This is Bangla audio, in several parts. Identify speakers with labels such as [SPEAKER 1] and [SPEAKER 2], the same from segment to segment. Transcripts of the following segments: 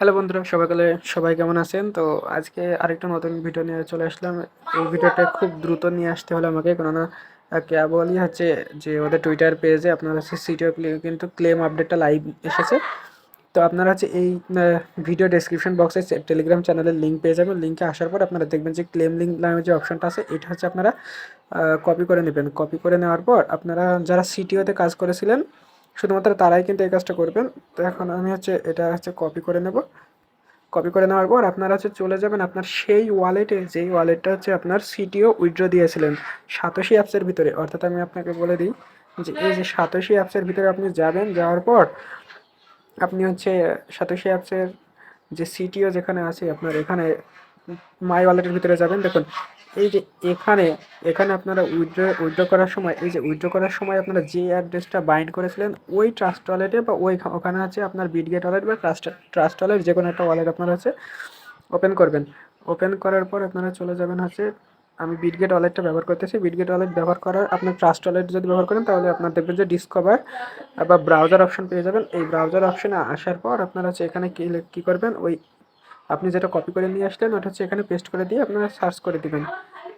[SPEAKER 1] হ্যালো বন্ধুরা, সবাই কেমন আছেন? তো আজকে আরেকটা নতুন ভিডিও নিয়ে চলে আসলাম। এই ভিডিওটা খুব দ্রুত নিয়ে আসতে হলো আমাকে, কেননা কেবলই হচ্ছে যে ওদের টুইটার পেজে আপনার হচ্ছে সিটিও কিন্তু ক্লেম আপডেটটা লাইভ এসেছে। তো আপনারা হচ্ছে এই ভিডিও ডেসক্রিপশন বক্সে টেলিগ্রাম চ্যানেলের লিঙ্ক পেয়ে যাবেন। লিঙ্কে আসার পর আপনারা দেখবেন যে ক্লেম লিঙ্ক নামে যে অপশনটা আছে, এটা হচ্ছে আপনারা কপি করে নেবেন। কপি করে নেওয়ার পর আপনারা যারা সিটিওতে কাজ করেছিলেন শুধুমাত্র তারাই কিন্তু এই কাজটা করবেন। তো এখন আমি হচ্ছে এটা হচ্ছে কপি করে নেব। কপি করে নেওয়ার পর আপনারা হচ্ছে চলে যাবেন আপনার সেই ওয়ালেটে, যেই ওয়ালেটটা হচ্ছে আপনার সিটিও উইথড্র দিয়েছিলেন সাতোশি অ্যাপসের ভিতরে। অর্থাৎ আমি আপনাকে বলে দিই যে এই যে সাতোশি অ্যাপসের ভিতরে আপনি যাবেন, যাওয়ার পর আপনি হচ্ছে সাতোশি অ্যাপসের যে সিটিও যেখানে আছে আপনার এখানে মাই ওয়ালেটের ভিতরে যাবেন। দেখুন এই যে এখানে এখানে আপনারা উইথড্র করার সময়, এই যে উইথড্র করার সময় আপনারা যে অ্যাড্রেসটা বাইন্ড করেছিলেন ওই ট্রাস্ট ওয়ালেটে বা ওখানে আছে আপনার বিটগেট ওয়ালেট বা ট্রাস্ট ওয়ালেট, যে কোনো একটা ওয়ালেট আপনারা হচ্ছে ওপেন করবেন। ওপেন করার পর আপনারা চলে যাবেন হচ্ছে, আমি বিটগেট ওয়ালেটটা ব্যবহার করতেছি। বিটগেট ওয়ালেট ব্যবহার করার আপনার ট্রাস্ট ওয়ালেট যদি ব্যবহার করেন তাহলে আপনার দেখবেন যে ডিসকভার বা ব্রাউজার অপশন পেয়ে যাবেন। এই ব্রাউজার অপশনে আসার পর আপনারা হচ্ছে এখানে কী করবেন, ওই আপনি যেটা কপি করে নিয়ে আসলেন ওটা হচ্ছে এখানে পেস্ট করে দিয়ে আপনারা সার্চ করে দিবেন।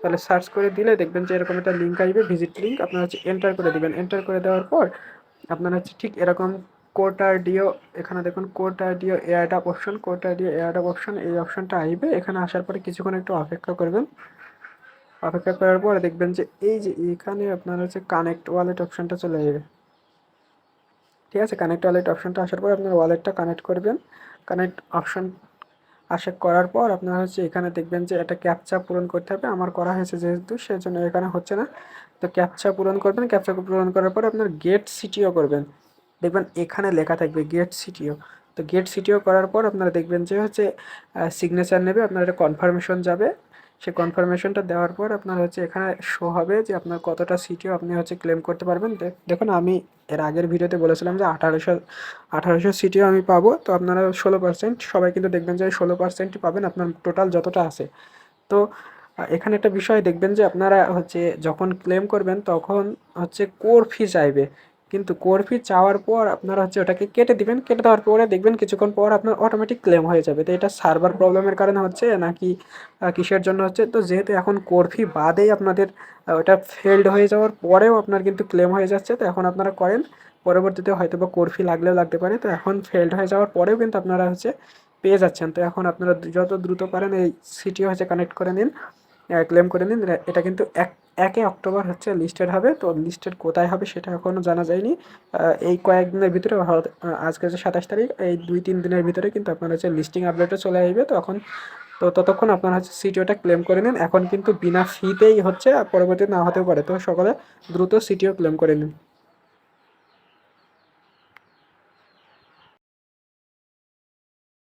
[SPEAKER 1] তাহলে সার্চ করে দিলে দেখবেন যে এরকম একটা লিঙ্ক আসবে, ভিজিট লিঙ্ক। আপনারা হচ্ছে এন্টার করে দিবেন। এন্টার করে দেওয়ার পর আপনারা হচ্ছে ঠিক এরকম কোটারডিও, এখানে দেখুন কোটারডিও এয়ারড্রপ অপশন, কোটারডিও এয়ারড্রপ অপশন, এই অপশনটা আসবে। এখানে আসার পরে কিছুক্ষণ একটু অপেক্ষা করবেন। অপেক্ষা করার পর দেখবেন যে এই যে এখানে আপনার হচ্ছে কানেক্ট ওয়ালেট অপশনটা চলে যাবে। ঠিক আছে, কানেক্ট ওয়ালেট অপশনটা আসার পর আপনার ওয়ালেটটা কানেক্ট করবেন। কানেক্ট অপশন করার পর আপনারা হচ্ছে এখানে দেখবেন যে একটা ক্যাপচা পূরণ করতে হবে। আমার করা হয়েছে যেহেতু, সেজন্য এখানে হচ্ছে না। তো ক্যাপচা পূরণ করবেন। ক্যাপচা পূরণ করার পর আপনার গেট সিটিও করবেন। দেখবেন এখানে লেখা থাকবে গেট সিটিও। তো গেট সিটিও করার পর আপনারা দেখবেন যে হচ্ছে সিগনেচার নেবে, আপনার একটা কনফার্মেশন যাবে। সেই কনফার্মেশনটা দেওয়ার পর আপনার হচ্ছে এখানে শো হবে যে আপনার কতটা সিটিও আপনি হচ্ছে ক্লেম করতে পারবেন। দেখুন আমি এর আগের ভিডিওতে বলেছিলাম যে 1800 সিটিও আমি পাবো। তো আপনারা 16%, সবাই কিন্তু দেখবেন যে 16%ই পাবেন আপনার টোটাল যতটা আছে। তো এখানে একটা বিষয় দেখবেন যে আপনারা হচ্ছে যখন ক্লেম করবেন তখন হচ্ছে কোর ফি চাইবে, কিন্তু কোর ফি চাওয়ার পর আপনারা হচ্ছে ওটাকে কেটে দিবেন। কেটে দেওয়ার পরে দেখবেন কিছুক্ষণ পর আপনার অটোমেটিক ক্লেম হয়ে যাবে। তো এটা সার্ভার প্রবলেমের কারণে হচ্ছে নাকি কিসের জন্য হচ্ছে, তো যেহেতু এখন কোর ফি বাদেই আপনাদের ওটা ফেলড হয়ে যাওয়ার পরেও আপনার কিন্তু ক্লেম হয়ে যাচ্ছে। তো এখন আপনারা করেন, পরবর্তীতে হয়তো বা কোর ফি লাগলেও লাগতে পারে। তো এখন ফেলড হয়ে যাওয়ার পরেও কিন্তু আপনারা হচ্ছে পেয়ে যাচ্ছেন। তো এখন আপনারা যত দ্রুত পারেন এই সিটিও হচ্ছে কানেক্ট করে নিন, ক্লেম করে নিন। এটা কিন্তু 1 অক্টোবর হচ্ছে লিস্টেড হবে। তো লিস্টেড কোথায় হবে সেটা এখনও জানা যায়নি। এই কয়েকদিনের ভিতরে, আজকে যে 27 তারিখ, এই 2-3 দিনের ভিতরে কিন্তু আপনার হচ্ছে লিস্টিং আপডেটও চলে আসবে। তো ততক্ষণ আপনারা হচ্ছে সিটিওটা ক্লেম করে নিন। এখন কিন্তু বিনা ফিতেই হচ্ছে, পরবর্তীতে না হতেও পারে। তো সকলে দ্রুত সিটিও ক্লেম করে নিন।